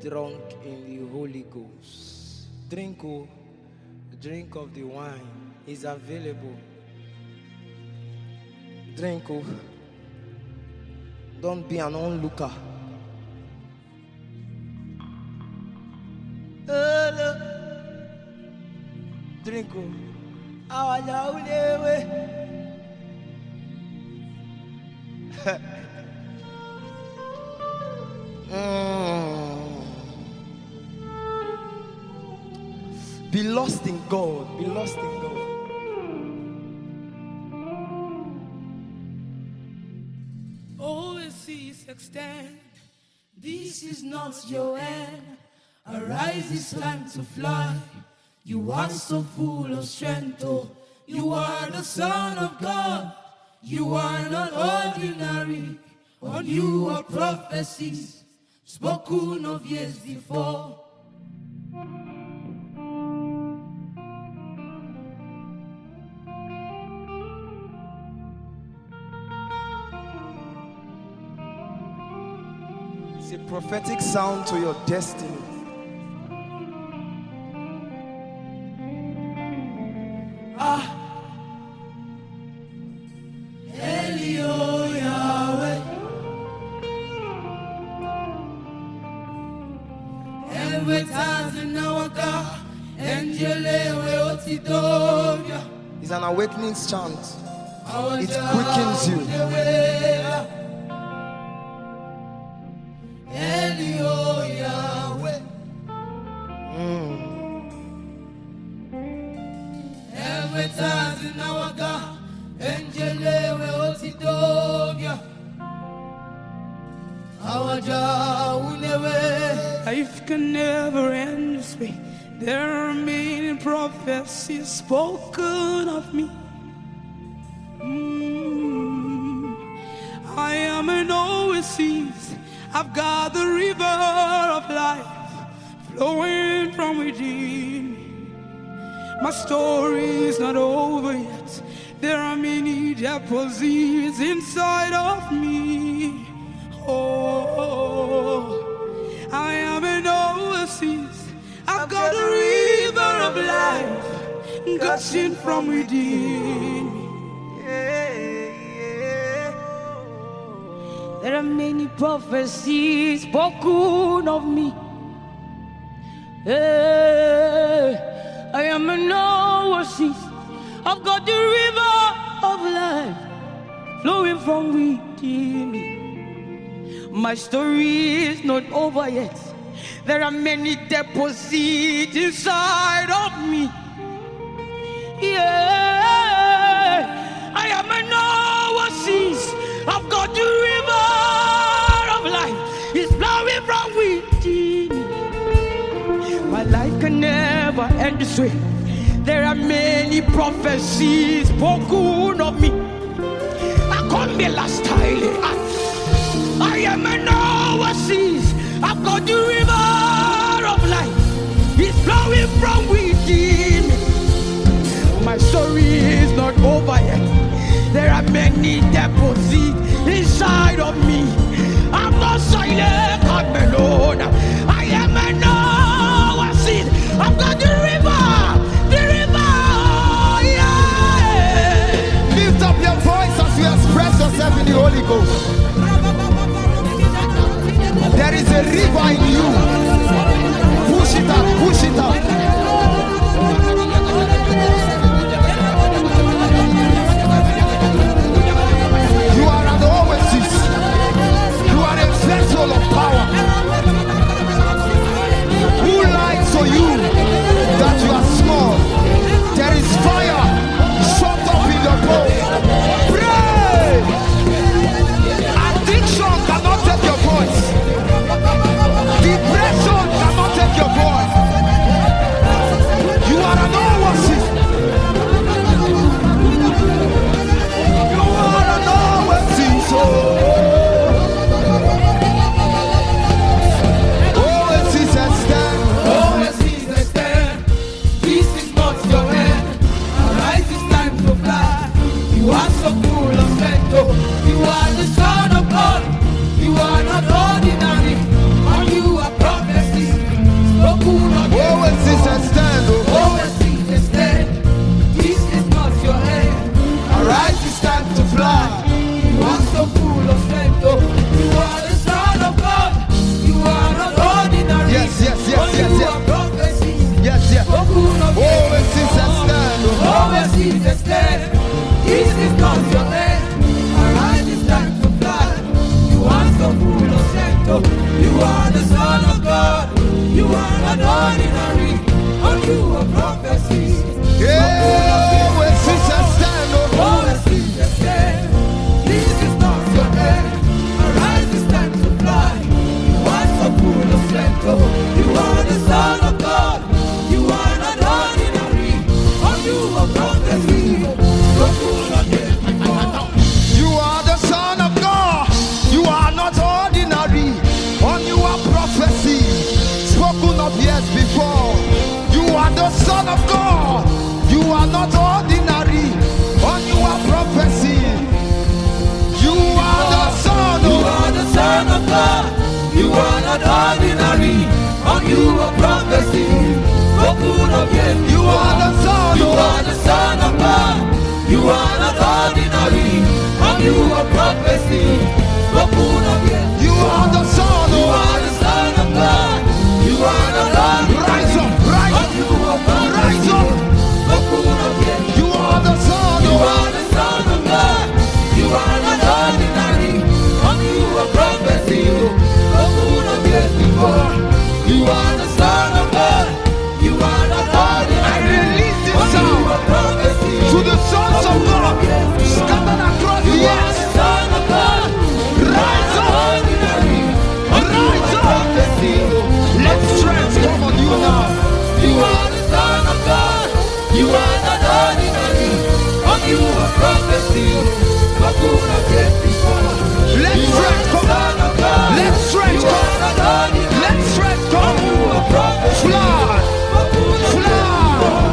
drunk in the Holy Ghost. Drink, oh, drink of the wine is available. Drink, oh. Don't be an onlooker. Drink, oh. Be lost in God. Be lost in God. OASIS extend. This is not your end. Arise, it's time to fly. You are so full of strength, oh. You are the Son of God. You are not ordinary. On you are prophecies spoken of years before. It's a prophetic sound to your destiny. It's an awakening chant. It quickens you. Life can never end this way. There are many prophecies spoken of me. I am an oasis. I've got the river of life flowing from within me. My story is not over yet. There are many deposits inside of me. Oh, I am an oasis. I've got a river of life gushing from within me. There are many prophecies spoken of me. I am an oasis. I've got the river of life flowing from within me. My story is not over yet. There are many deposits inside of me. Yeah, I am an oasis. I've got the river of life. It's flowing from within me. My life can never end this way. There are many prophecies spoken of me. I come me last time. I am an oasis. I've got the river of life. It's flowing from within me. My story is not over yet. There are many deposits inside of me. I'm not silent, I'm alone. I am an oasis. I've got the river, yeah. Lift up your voice as you express yourself in the Holy Ghost. There is a river in you. Push it up, push it up. You are an oasis. You are a vessel of power. are the Son of God. You are not ordinary. On you a prophecy. Yeah, OASIS and stand up. OASIS and stand. This is not your end. Arise, it's time to fly. You are so full of strength. Oh, you are the Son of God. You are not ordinary. On you a prophecy. So full of strength. You are the Son of God. You are not ordinary. On you are prophecy spoken of years before. You are the Son of God. You are not ordinary. On you are prophecy. You are the Son. You are the Son of God. You are not ordinary. On you a prophecy. Spoken of years. You are the Son. You are the Son of God. You are not ordinary. On you a prophecy. Spoken of years. You are the Son. You are the Son of God. You are not ordinary. Rise up, rise On you a up, prophecy. rise up. Spoken of years. You are the Son. You are the Son of God. You are not ordinary. On you a prophecy. Spoken of years before. You are the Son of God. You are not ordinary. I release this On you sound a prophecy. to the sons of God scattered across the You are earth. the Son of God. Rise up, Ordinary. On you a rise up. prophecy. Let strength come on you now. You are the Son of God. You are not ordinary. On you a prophecy. Spoken of years before. Let You are strength the come. Son of God. Let strength You are come. not ordinary. Let strength On come. you a prophecy. Fly, Spoken of years before.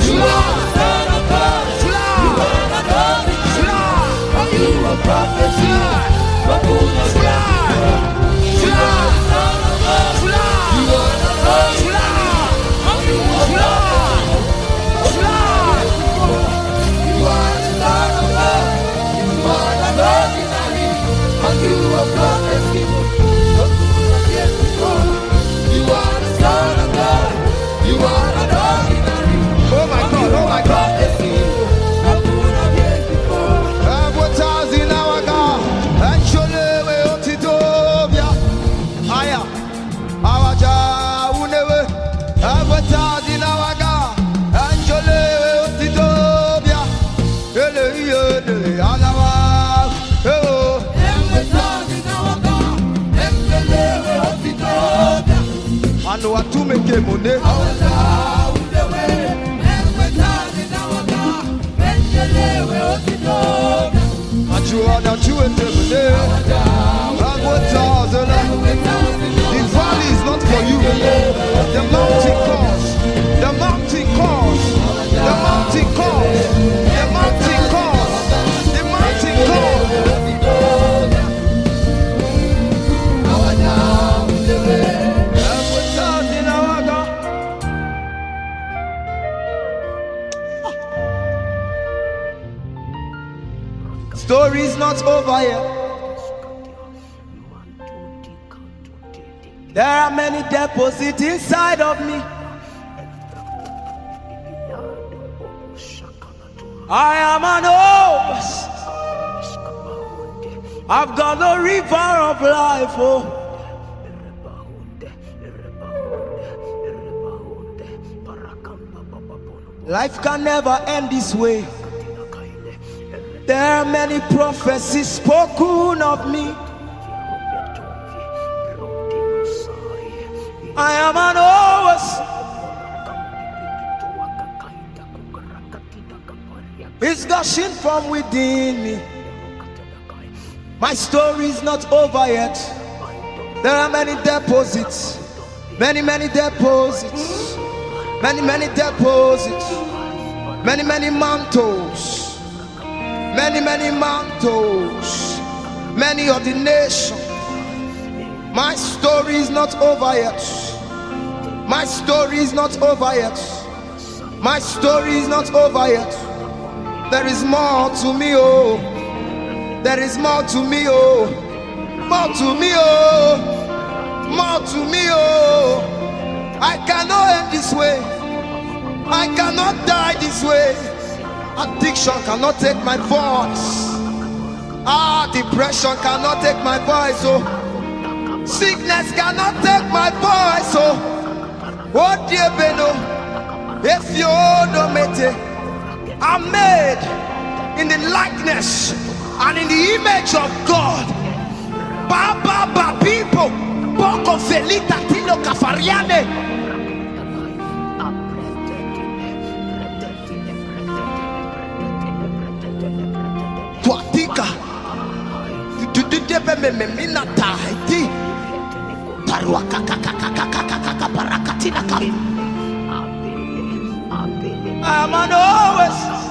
You are the Son of God. You fly, are not ordinary. fly, On you a prophecy. fly, Spoken of years fly, before. You are the Son of God. fly, You are not ordinary. On you a prophecy. fly. You are the Son of God. You are not ordinary. On you a prophecy. Spoken of years before. You are the Son of God. You are not ordinary. Oh my God, oh my God. Prophecy. Spoken of years before. Advertising our God. Actually, we ought to do, yeah. Aya, our Jah, unewe. Advertising our God. Actually, we ought to do, yeah. Ele, ele, alawa, oh. Anu atumeke mone. Ajuana tuete mone. Agwatazela. The valley is not for you. The mountain calls. The mountain calls. The mountain calls. The mountain calls. The mountain calls. Advertising our God. Story's not over yet. There are many deposits inside of me. I am an oasis. I've got the river of life. Oh, life can never end this way. There are many prophecies spoken of me. I am an oasis. It's gushing from within me. My story is not over yet. There are many deposits. Many deposits. Many deposits. Many mantles. Many mantles. Many ordinations. My story is not over yet. My story is not over yet. My story is not over yet. There is more to me, oh. There is more to me, oh. More to me, oh. More to me, oh. I cannot end this way. I cannot die this way. Addiction cannot take my voice. Depression cannot take my voice, oh. Sickness cannot take my voice. Oh dear Beno, if you don't make it, I'm made in the likeness and in the image of God. Baba people, Boko Felita Tilo Kafariane. Tuatika, you do the Minata, I'm an OASIS.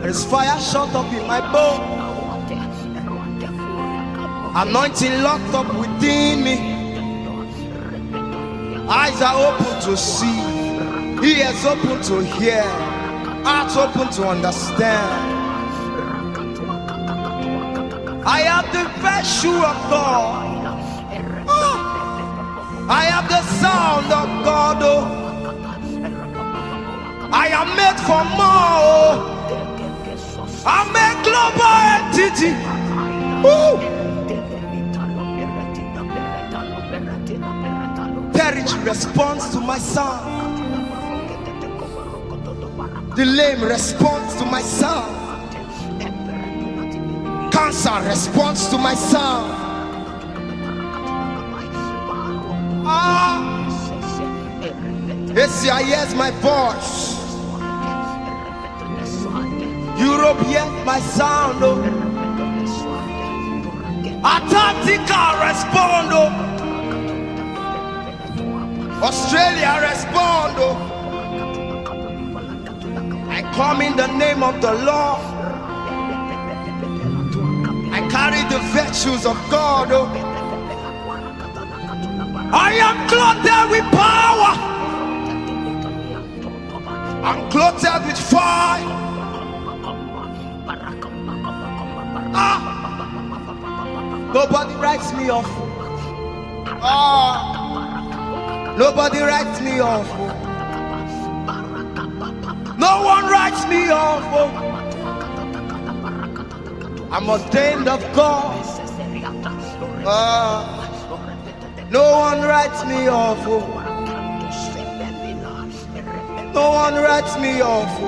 There is fire shut up in my bone, anointing locked up within me. Eyes are open to see, ears open to hear, hearts open to understand. I have the virtue of God. I have the sound of God. I am made for more. I'm a global entity. Territory responds to my sound. The lame responds to my sound. Cancer responds to my sound. Asia hears my voice. Europe hears my sound. Antarctica respond. Australia respond. I come in the name of the Lord. I carry the virtues of God. I am clothed with power. I'm clothed with fire. Nobody writes me off. Nobody writes me off. No one writes me off. I'm ordained of God. No one writes me off. No one writes me off.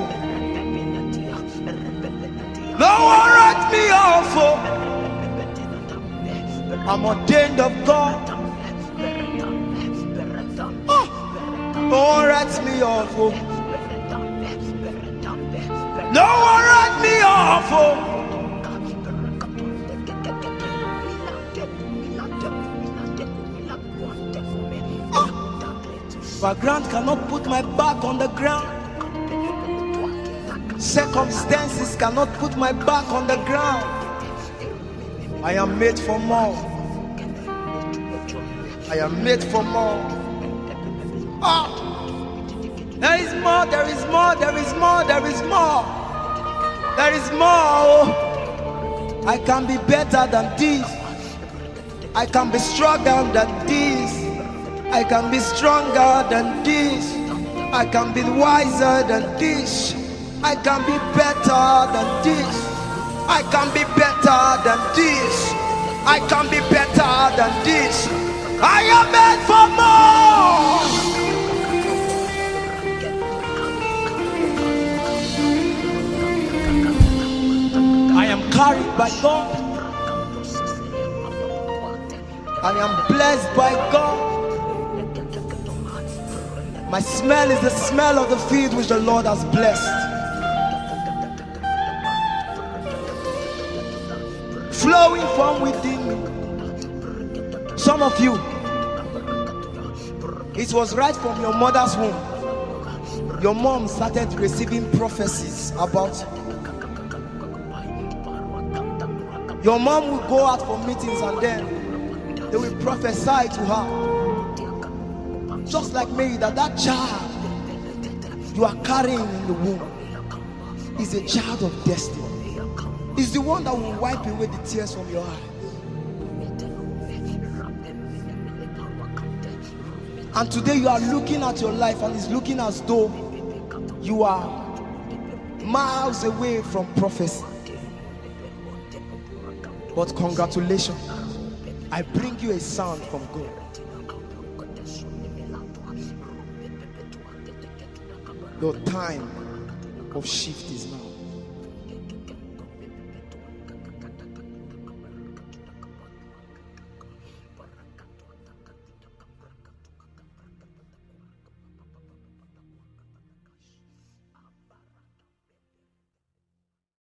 No one writes me off. I'm ordained of God. No one writes me off. No one writes me off. Background cannot put my back on the ground. Circumstances cannot put my back on the ground. I am made for more. I am made for more. There is more, there is more, there is more, there is more. There is more. I can be better than this. I can be stronger than this. I can be stronger than this. I can be wiser than this. I can be better than this. I can be better than this. I can be better than this. I am made for more. I am carried by God. I am blessed by God. My smell is the smell of the field which the Lord has blessed. Flowing from within me. Some of you, it was right from your mother's womb. Your mom started receiving prophecies about you. Your mom will go out for meetings and then they will prophesy to her. Just like Mary, that child you are carrying in the womb is a child of destiny. Is the one that will wipe away the tears from your eyes. And today you are looking at your life and it's looking as though you are miles away from prophecy. But congratulations, I bring you a sound from God. Your time of shift is now.